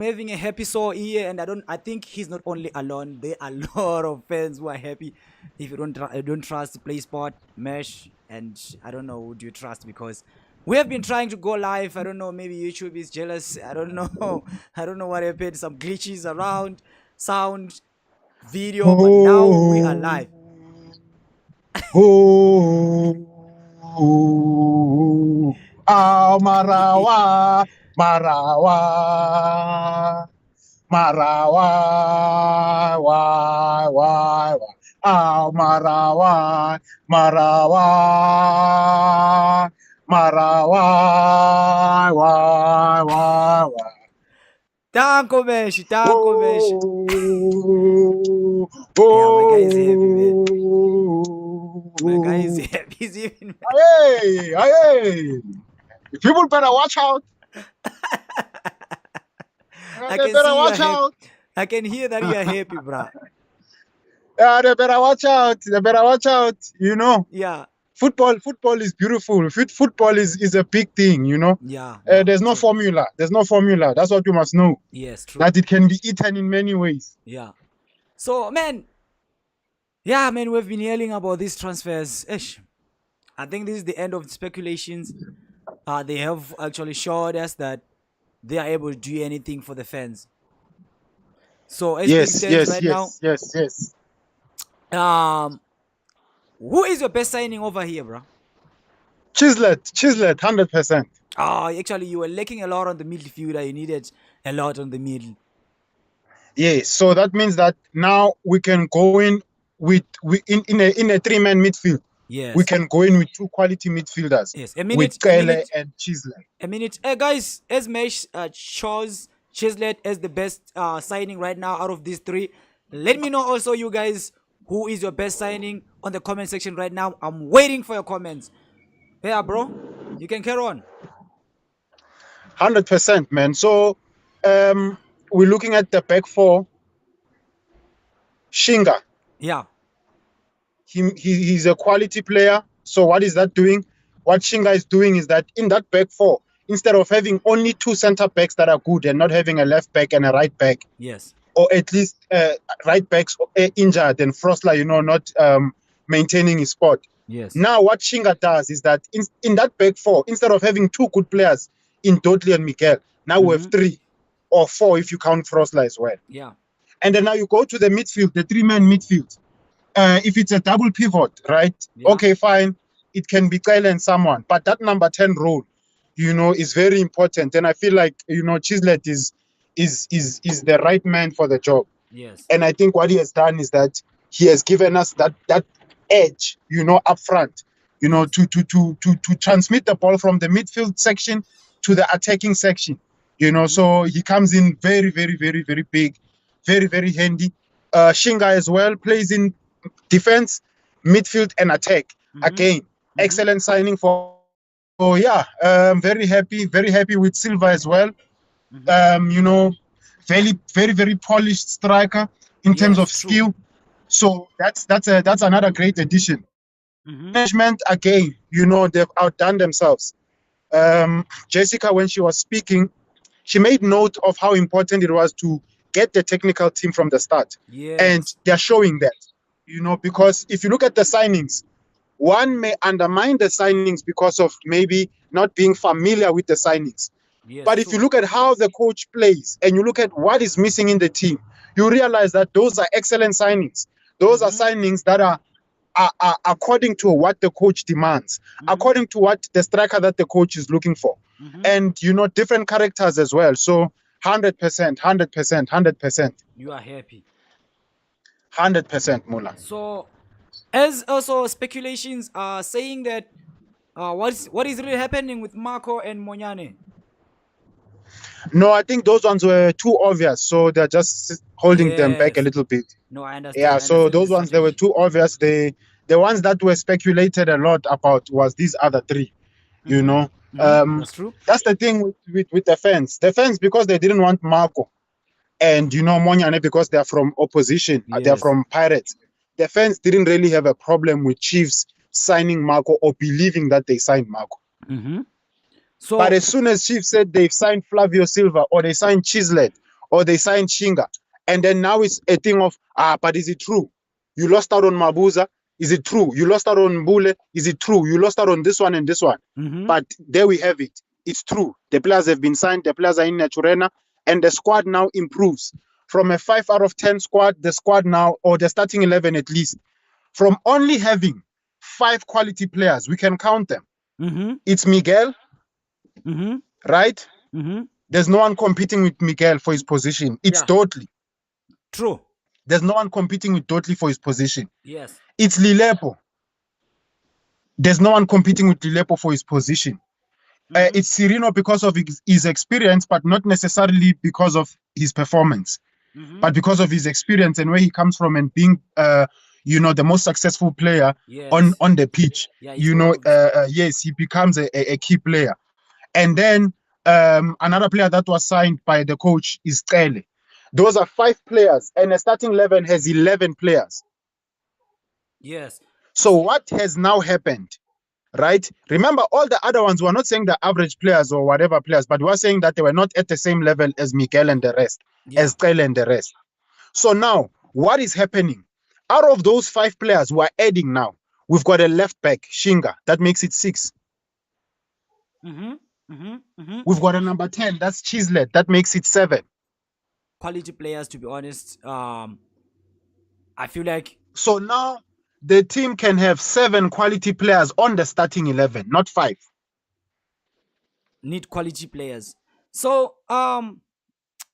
having a happy soul here, and I think he's not only alone. There are a lot of fans who are happy. If you don't trust Playspot, Mesh, and I don't know who do you trust, because we have been trying to go live. I don't know, maybe YouTube is jealous. I don't know. I don't know what happened. Some glitches around sound, video, but now we are live. Marawa, Marawa, Marawa, why, Marawa, Marawa, Marawa, why. Danko Mesh, Danko Mesh. Yeah, my guy is happy, man. My guy is happy. He's even. Hey! People better watch out. I They can better see you are watch happy. out. I can hear that you are happy, bro. Yeah, they better watch out. They better watch out. You know, Yeah, football is beautiful. Football is a big thing. You know, yeah. there's no True. formula. There's no formula. That's what you must know. Yes, true. That it can be eaten in many ways. Yeah. So, man, yeah, man, we've been hearing about these transfers. Ish. I think this is the end of the speculations. They have actually showed us that they are able to do anything for the fans. So, as things stands right Yes. now, who is your best signing over here, bro? Chislett, 100%. Actually, you were lacking a lot on the midfielder. You needed a lot on the middle. Yes, so that means that now we can go in in a three-man midfield. Yes. We can go in with two quality midfielders. Yes. With Kele and Chislett. A minute. Guys, as Mesh chose Chislett as the best signing right now out of these three, let me know also, you guys, who is your best signing on the comment section right now. I'm waiting for your comments. Yeah, bro. You can carry on. 100%, man. So we're looking at the back four. Shinga. Yeah. He's a quality player. So what is that doing? What Shinga is doing is that in that back four, instead of having only two center backs that are good and not having a left back and a right back, yes, or at least right backs injured and Frostler, you know, not maintaining his spot. Yes. Now what Shinga does is that in that back four, instead of having two good players in Dudley and Miguel, now we have three or four if you count Frostler as well. Yeah. And then now you go to the midfield, the three-man midfield. If it's a double pivot, right? Yeah. Okay, fine. It can be Kyle and someone, but that number 10 role, you know, is very important. And I feel like, you know, Chislett is the right man for the job. Yes. And I think what he has done is that he has given us that edge, you know, up front, you know, to transmit the ball from the midfield section to the attacking section, you know. So he comes in very big, very handy. Shinga as well plays in defense, midfield, and attack. Again, excellent signing for. Oh yeah, very happy with Silva as well. You know, very polished striker in terms of skill. So that's another great addition. Management again, you know, they've outdone themselves. Jessica, when she was speaking, she made note of how important it was to get the technical team from the start. Yes. And they're showing that, you know, because if you look at the signings, one may undermine the signings because of maybe not being familiar with the signings. Yes, but if you look at how the coach plays and you look at what is missing in the team, you realize that those are excellent signings. Those are signings that are according to what the coach demands, according to what the striker that the coach is looking for. And, you know, different characters as well. So 100%. You are happy. 100%, Mula. So, as also speculations are saying that what is really happening with Marco and Monyane? No, I think those ones were too obvious, so they're just holding them back a little bit. No, I understand. Yeah, so those ones, they were too obvious. The ones that were speculated a lot about was these other three, you know. That's true. That's the thing with the fans. The fans, because they didn't want Marco, and, you know, Monyane, because they're from opposition, they're from Pirates. The fans didn't really have a problem with Chiefs signing Marco or believing that they signed Marco. So, but as soon as Chiefs said they've signed Flavio Silva or they signed Chislett or they signed Shinga. And then now it's a thing of, but is it true? You lost out on Mabuza. Is it true? You lost out on Mbule. Is it true? You lost out on this one and this one. But there we have it. It's true. The players have been signed. The players are in Naturena. And the squad now improves. From a 5 out of 10 squad, the squad now, or the starting 11 at least, from only having 5 quality players, we can count them. It's Miguel, right? There's no one competing with Miguel for his position. It's Dotli. True. There's no one competing with Dotli for his position. Yes. It's Lilepo. There's no one competing with Lilepo for his position. It's Cirino because of his experience, but not necessarily because of his performance, but because of his experience and where he comes from and being, the most successful player on the pitch. Yes, he becomes a key player. And then another player that was signed by the coach is Kele. Those are 5 players, and a starting 11 has 11 players. Yes. So what has now happened, right? Remember, all the other ones were not saying the average players or whatever players, but we were saying that they were not at the same level as Miguel and the rest, as Kele and the rest. So now, what is happening? Out of those 5 players who are adding now, we've got a left back, Shinga. That makes it 6. We've got a number 10, that's Chislet. That makes it 7. Quality players, to be honest. I feel like... So now, the team can have 7 quality players on the starting 11, not 5. Need quality players. So,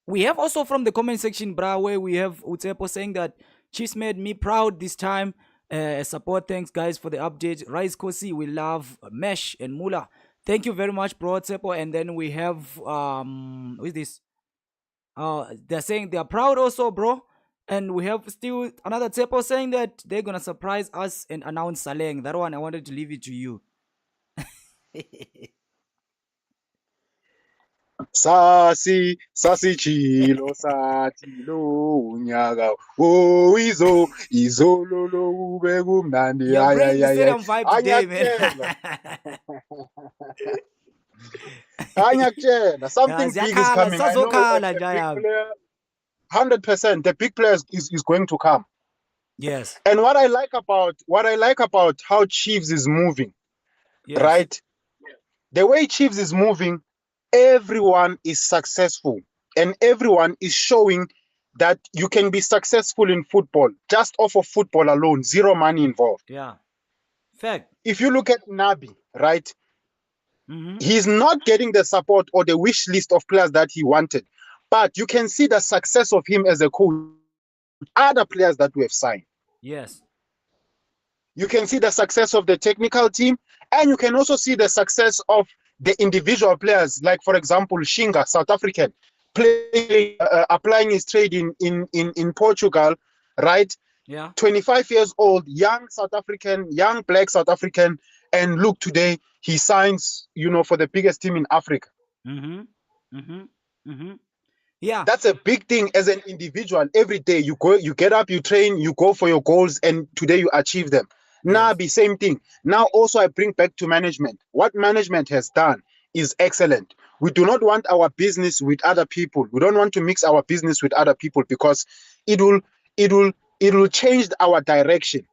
we have also from the comment section, bra, where we have Utsepo saying that Chiefs made me proud this time. Support, thanks guys for the update. Rise Kosi, we love Mesh and Mula. Thank you very much, bro, Utsepo. And then we have, who is this? They're saying they're proud also, bro. And we have still another Tsepo saying that they're going to surprise us and announce Saleng. That one, I wanted to leave it to you. Sasi chilo satilo unyaga oh izololo ube kumnandi You're bringing the stadium vibe today, man. Something big is coming. I know the big player, 100%. The big player is going to come. Yes. And what I like about how Chiefs is moving, right? The way Chiefs is moving, everyone is successful and everyone is showing that you can be successful in football just off of football alone, zero money involved. Yeah. Fact. If you look at Nabi, right? He's not getting the support or the wish list of players that he wanted, but you can see the success of him as a coach. Other players that we have signed. Yes. You can see the success of the technical team, and you can also see the success of the individual players, like, for example, Shinga, South African, applying his trade in Portugal, right? Yeah. 25 years old, young South African, young black South African, and look, today he signs, for the biggest team in Africa. Yeah. That's a big thing as an individual. Every day you go, you get up, you train, you go for your goals, and today you achieve them. Nabi, same thing. Now also I bring back to management. What management has done is excellent. We do not want our business with other people. We don't want to mix our business with other people because it will change our direction.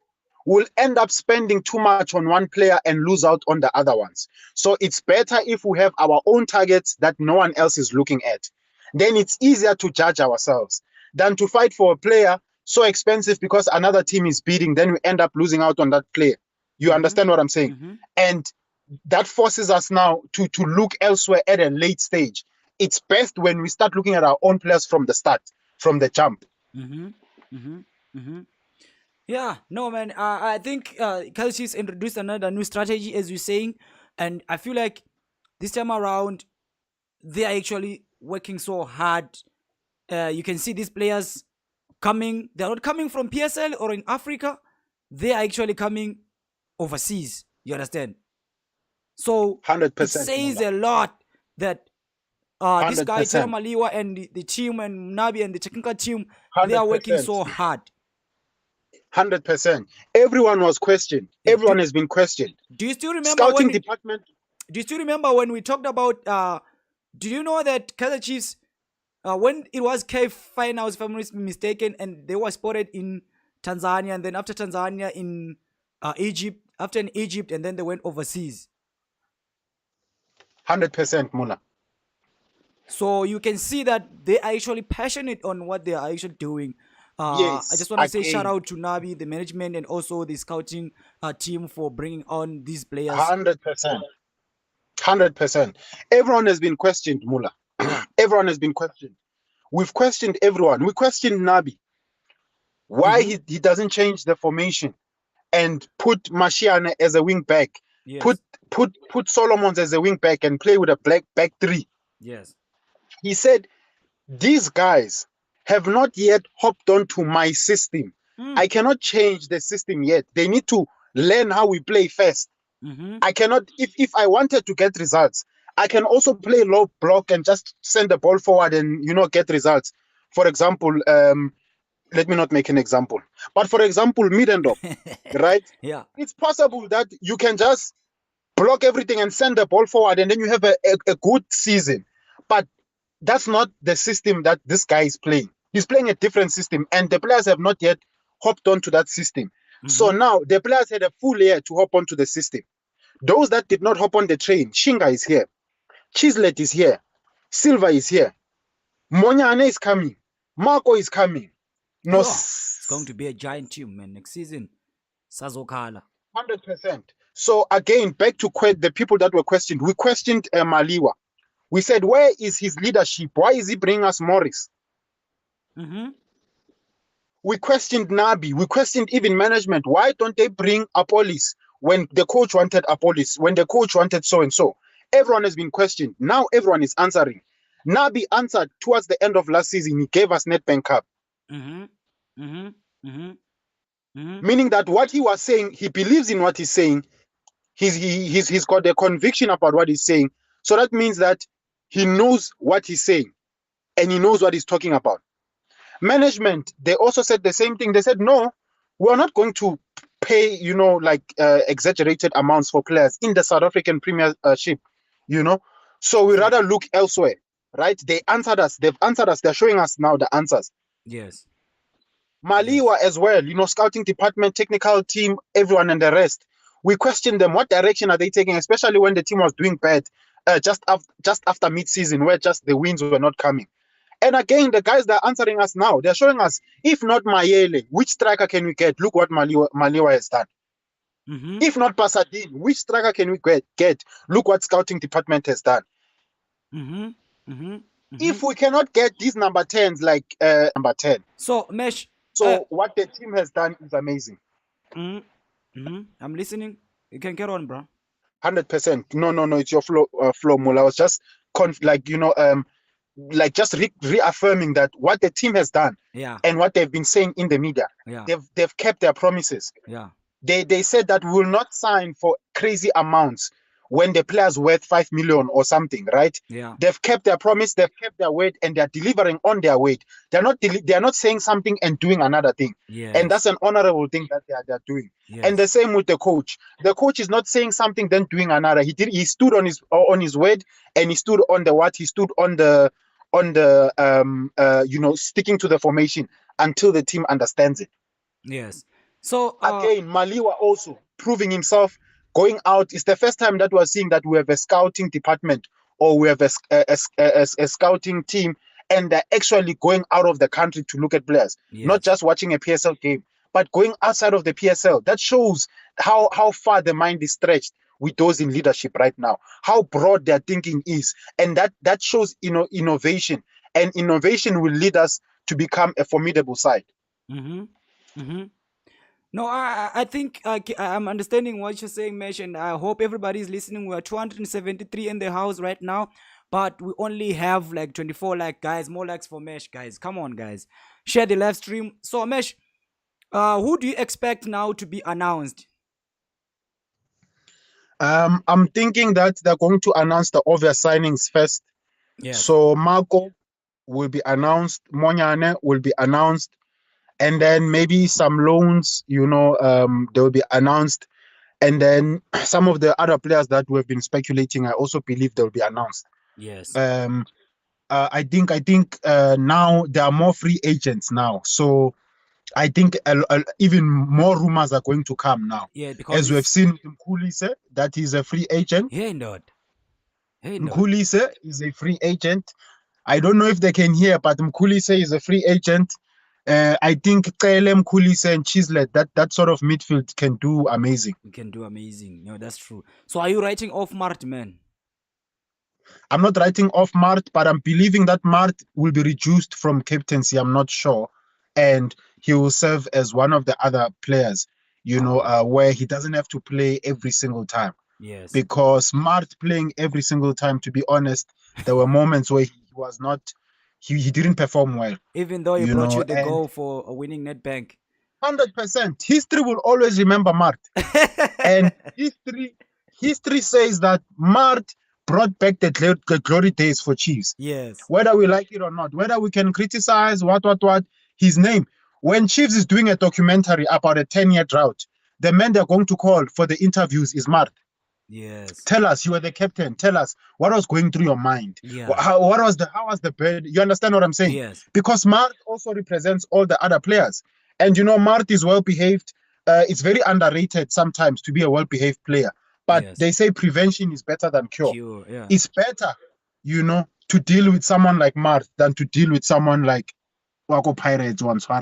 We'll end up spending too much on one player and lose out on the other ones. So it's better if we have our own targets that no one else is looking at. Then it's easier to judge ourselves than to fight for a player so expensive because another team is bidding, then we end up losing out on that player. You understand what I'm saying? And that forces us now to look elsewhere at a late stage. It's best when we start looking at our own players from the start, from the jump. Yeah, no, man. I think Kaizer Chiefs introduced another new strategy, as you're saying, and I feel like this time around they are actually working so hard. You can see these players coming. They're not coming from PSL or in Africa. They are actually coming overseas. You understand? So 100%. it says a lot that this guy Tera Maliwa and the team and Nabi and the technical team, they are working so hard. 100%. Everyone was questioned. Everyone has been questioned. Do you still remember scouting department? Do you still remember when we talked about? Do you know that Kaizer Chiefs when it was cave finals, if I'm not mistaken, and they were spotted in Tanzania, and then after Tanzania in Egypt, after in Egypt, and then they went overseas. 100% Mula. So you can see that they are actually passionate on what they are actually doing. I Yes, just want to say shout again, out to Nabi, the management, and also the scouting team for bringing on these players. 100%. 100%. Everyone has been questioned, Mula. Yeah. Everyone has been questioned. We've questioned everyone. We questioned Nabi. Why Mm-hmm. he doesn't change the formation and put Mashiane as a wing back, put Yes. put Solomons as a wing back and play with a black back three. Yes. He said these guys have not yet hopped onto my system. Mm. I cannot change the system yet. They need to learn how we play first. Mm-hmm. I cannot, if I wanted to get results, I can also play low block and just send the ball forward and get results. For example, let me not make an example, but for example, Middendorf, right? Yeah. It's possible that you can just block everything and send the ball forward, and then you have a good season. But that's not the system that this guy is playing. He's playing a different system, and the players have not yet hopped onto that system. So Mm-hmm. now the players had a full year to hop onto the system. Those that did not hop on the train, Shinga is here, Chislet is here, Silva is here, Monyane is coming, Marco is coming. No, Yeah. It's going to be a giant team, man. Next season, Sazokala. 100%. So again, back to the people that were questioned. We questioned Maliwa. We said, where is his leadership? Why is he bringing us Morris? Mm-hmm. We questioned Nabi. We questioned even management. Why don't they bring Apolis when the coach wanted Apolis, when the coach wanted so and so? Everyone has been questioned. Now everyone is answering. Nabi answered towards the end of last season. He gave us Nedbank Cup. Mm-hmm. Mm-hmm. Mm-hmm. Mm-hmm. Meaning that what he was saying, he believes in what he's saying. He's got a conviction about what he's saying. So that means that he knows what he's saying and he knows what he's talking about. Management, they also said the same thing. They said, no, we're not going to pay, exaggerated amounts for players in the South African Premiership, So we rather look elsewhere, right? They answered us. They've answered us. They're showing us now the answers. Yes. Maliwa as well, scouting department, technical team, everyone and the rest. We questioned them. What direction are they taking, especially when the team was doing bad just after mid-season, where just the wins were not coming. And again, the guys that are answering us now, they're showing us, if not Mayele, which striker can we get? Look what Maliwa has done. Mm-hmm. If not Pasadine, which striker can we get? Look what scouting department has done. Mm-hmm. Mm-hmm. Mm-hmm. If we cannot get these number 10s like number 10. So, Mesh. So what the team has done is amazing. Mm-hmm. Mm-hmm. I'm listening. You can get on, bro. 100%. No, it's your flow, Mula. I was just just reaffirming that what the team has done, and what they've been saying in the media, they've kept their promises. Yeah. They said that we will not sign for crazy amounts when the player's worth 5 million or something, right? Yeah. They've kept their promise, they've kept their word, and they're delivering on their word. They're not saying something and doing another thing. Yes. And that's an honorable thing that they're doing. Yes. And the same with the coach. The coach is not saying something then doing another. He stood on his word, and he stood on the what? He stood on the sticking to the formation until the team understands it. Yes. So again, Maliwa also proving himself, going out. It's the first time that we're seeing that we have a scouting department or we have a scouting team, and they're actually going out of the country to look at players, not just watching a PSL game, but going outside of the PSL. That shows how far the mind is stretched with those in leadership right now, how broad their thinking is, and that shows innovation, and innovation will lead us to become a formidable side. Mm-hmm. Mm-hmm. No, I think I'm understanding what you're saying, Mesh, and I hope everybody's listening. We're 273 in the house right now, but we only have like 24 guys. More likes for Mesh, guys. Come on, guys. Share the live stream. So, Mesh, who do you expect now to be announced? I'm thinking that they're going to announce the obvious signings first. Yes. So Marco will be announced, Monyane will be announced, and then maybe some loans, they will be announced. And then some of the other players that we've been speculating, I also believe they'll be announced. Yes. I think now there are more free agents now. So I think even more rumors are going to come now. Yeah, because As we have it's seen Mkhulise, that is a free agent. hey not. Hey not. Mkhulise is a free agent. I don't know if they can hear, but Mkhulise is a free agent. I think Kele, Mkhulise, and Chislet, that sort of midfield can do amazing. We can do amazing. No, that's true. So are you writing off Mart, man? I'm not writing off Mart, but I'm believing that Mart will be reduced from captaincy. I'm not sure. And he will serve as one of the other players, where he doesn't have to play every single time. Yes. Because Mart playing every single time, to be honest, there were moments where he was not, he didn't perform well. Even though he brought you the goal for a winning net bank. 100%. History will always remember Mart. And history says that Mart brought back the glory days for Chiefs. Yes. Whether we like it or not, whether we can criticize what, his name. When Chiefs is doing a documentary about a 10-year drought, the man they're going to call for the interviews is Mart. Yes. Tell us, you were the captain. Tell us what was going through your mind. Yeah. How was the bird? You understand what I'm saying? Yes. Because Mart also represents all the other players. And Mart is well behaved. It's very underrated sometimes to be a well behaved player. But they say prevention is better than cure. Yeah. It's better, to deal with someone like Mart than to deal with someone like Wako Pirates once. You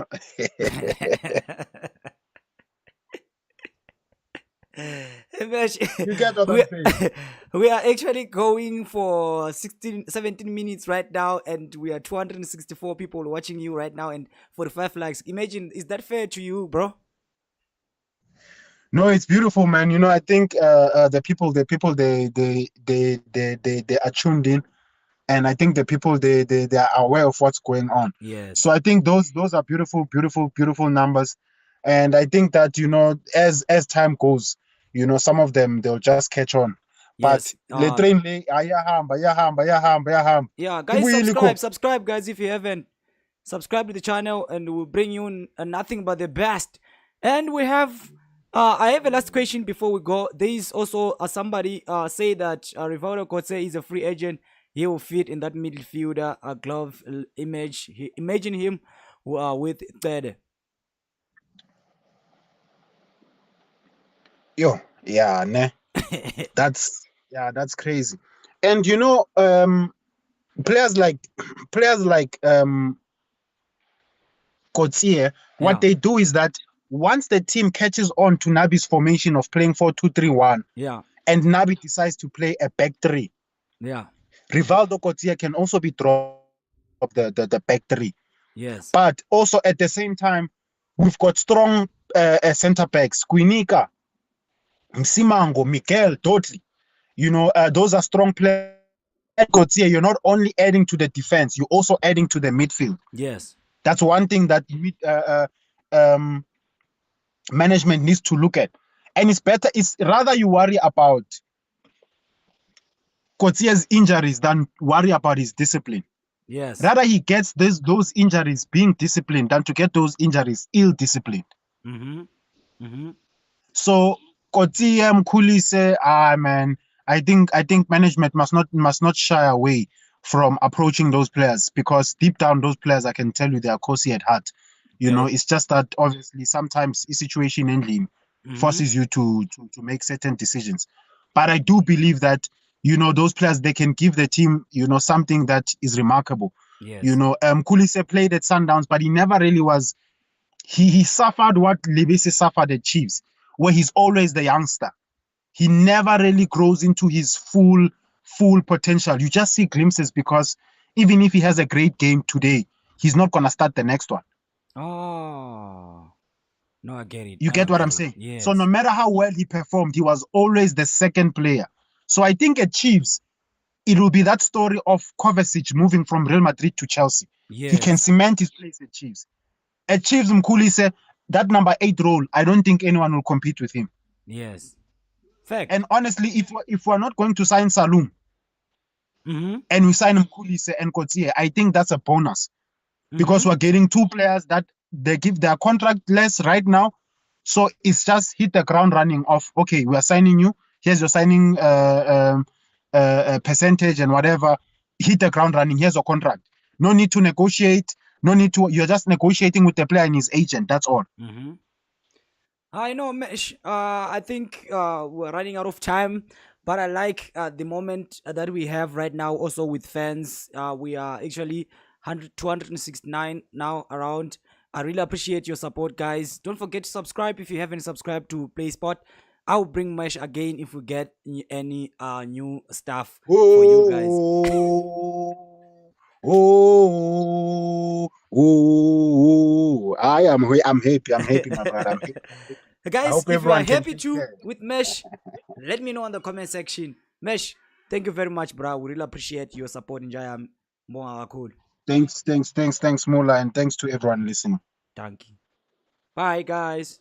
get what I'm saying? We are actually going for 17 minutes right now, and we are 264 people watching you right now, and 45 likes. Imagine, is that fair to you, bro? No, it's beautiful, man. I think the people they are tuned in, and I think the people they are aware of what's going on. Yes. So I think those are beautiful, beautiful, beautiful numbers, and I think that as time goes, some of them they'll just catch on. Yes. But yeah, guys, subscribe, guys, if you haven't. Subscribe to the channel, and we'll bring you nothing but the best. And we have. I have a last question before we go. There is also somebody say that Rivaldo Kotze is a free agent. He will fit in that midfielder glove image. Imagine him with third. That's crazy. And players like Kotze, what they do is that once the team catches on to Nabi's formation of playing 4-2-3-1, and Nabi decides to play a back three, Rivaldo Kotze can also be dropped the back three. Yes. But also at the same time, we've got strong centre backs, Quinica, Msimango, Miguel, Dodley. Those are strong players. Kotze, you're not only adding to the defense, you're also adding to the midfield. Yes. That's one thing that management needs to look at. And it's rather you worry about Kotze's injuries than worry about his discipline. Yes. Rather he gets those injuries being disciplined than to get those injuries ill-disciplined. So Kotze, Mkhulise, man, I think management must not shy away from approaching those players, because deep down those players, I can tell you, they are cozy at heart. It's just that obviously sometimes a situation in him forces you to make certain decisions. But I do believe that those players, they can give the team something that is remarkable. Yes. Mkhulise played at Sundowns, but he never really was. He suffered what Lebese suffered at Chiefs, where he's always the youngster. He never really grows into his full potential. You just see glimpses, because even if he has a great game today, he's not going to start the next one. Oh, no, I get it. You get what I'm saying? Yes. So no matter how well he performed, he was always the second player. So I think at Chiefs, it will be that story of Kovacic moving from Real Madrid to Chelsea. Yes. He can cement his place at Chiefs. At Chiefs, Mkhulise, that number 8 role, I don't think anyone will compete with him. Yes. Fact. And honestly, if we're not going to sign Salum, and we sign Mkhulise and Kotze, I think that's a bonus. Because we're getting two players that they give their contract less right now. So it's just hit the ground running of, okay, we are signing you. Here's your signing percentage and whatever. hit the ground running. Here's your contract. No need to negotiate. No need to. You're just negotiating with the player and his agent. That's all. Mm-hmm. I know, Mesh. I think we're running out of time, but I like the moment that we have right now. Also with fans, we are actually 269 now around. I really appreciate your support, guys. Don't forget to subscribe if you haven't subscribed to Playspot. I'll bring Mesh again if we get any new stuff for you guys. I'm happy. I'm happy, my brother. I'm happy. I Guys, hope if you are everyone can happy feel too that. with Mesh, let me know in the comment section. Mesh, thank you very much, bro. We really appreciate your support. Enjoy. Cool. Thanks, Mola, and thanks to everyone listening. Thank you. Bye, guys.